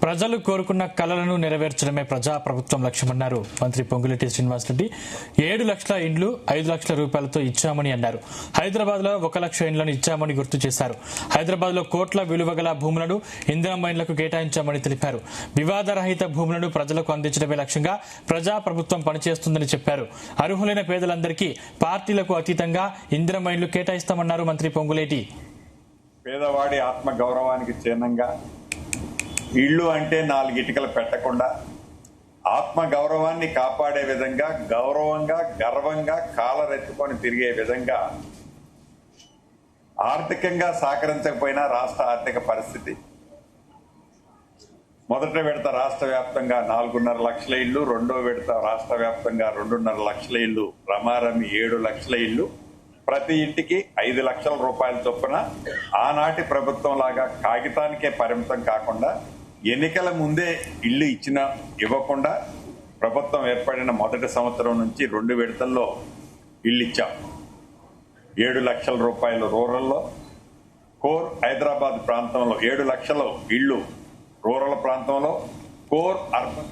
ప్రజలు కోరుకున్న కలలను నెరవేర్చడమే ప్రజా ప్రభుత్వం లక్ష్యమన్నారు మంత్రి పొంగులేటి శ్రీనివాసరెడ్డి. 7 లక్షల ఇండ్లు 5 లక్షల రూపాయలతో ఇచ్చామని అన్నారు. హైదరాబాద్ లో 1 లక్ష ఇండ్లను ఇచ్చామని గుర్తు చేశారు. హైదరాబాద్ లో కోట్ల విలువ గల భూములను ఇందిరమ్మ ఇండ్లకు కేటాయించామని తెలిపారు. వివాదరహిత భూములను ప్రజలకు అందించడమే లక్ష్యంగా ప్రజా ప్రభుత్వం పనిచేస్తుందని చెప్పారు. అర్హులైన పేదలందరికీ పార్టీలకు అతీతంగా ఇందిరమ్మ ఇండ్లు కేటాయిస్తామన్నారు మంత్రి పొంగులేటి. పేదవాడి ఆత్మ గౌరవానికి చిహ్నంగా ఇళ్ళు అంటే 4 ఇటుకలు పెట్టకుండా ఆత్మ గౌరవాన్ని కాపాడే విధంగా గౌరవంగా గర్వంగా కాలరెత్తుకొని తిరిగే విధంగా ఆర్థికంగా సహకరించకపోయినా రాష్ట్ర ఆర్థిక పరిస్థితి మొదట విడత రాష్ట్ర వ్యాప్తంగా 4.5 లక్షల ఇళ్లు, రెండో విడత రాష్ట్ర వ్యాప్తంగా 2.5 లక్షల ఇళ్లు, రమారమి 7 లక్షల ఇళ్లు, ప్రతి ఇంటికి 5 లక్షల రూపాయల చొప్పున ఆనాటి ప్రభుత్వం లాగా కాగితానికే పరిమితం కాకుండా ఎన్నికల ముందే ఇల్లు ఇవ్వకుండా ప్రభుత్వం ఏర్పడిన మొదటి సంవత్సరం నుంచి 2 విడతల్లో ఇల్లు ఇచ్చాం. 7 లక్షల రూపాయలు రూరల్లో, కోర్ హైదరాబాద్ ప్రాంతంలో 7 లక్షల ఇళ్లు రూరల్ ప్రాంతంలో, కోర్ అర్బన్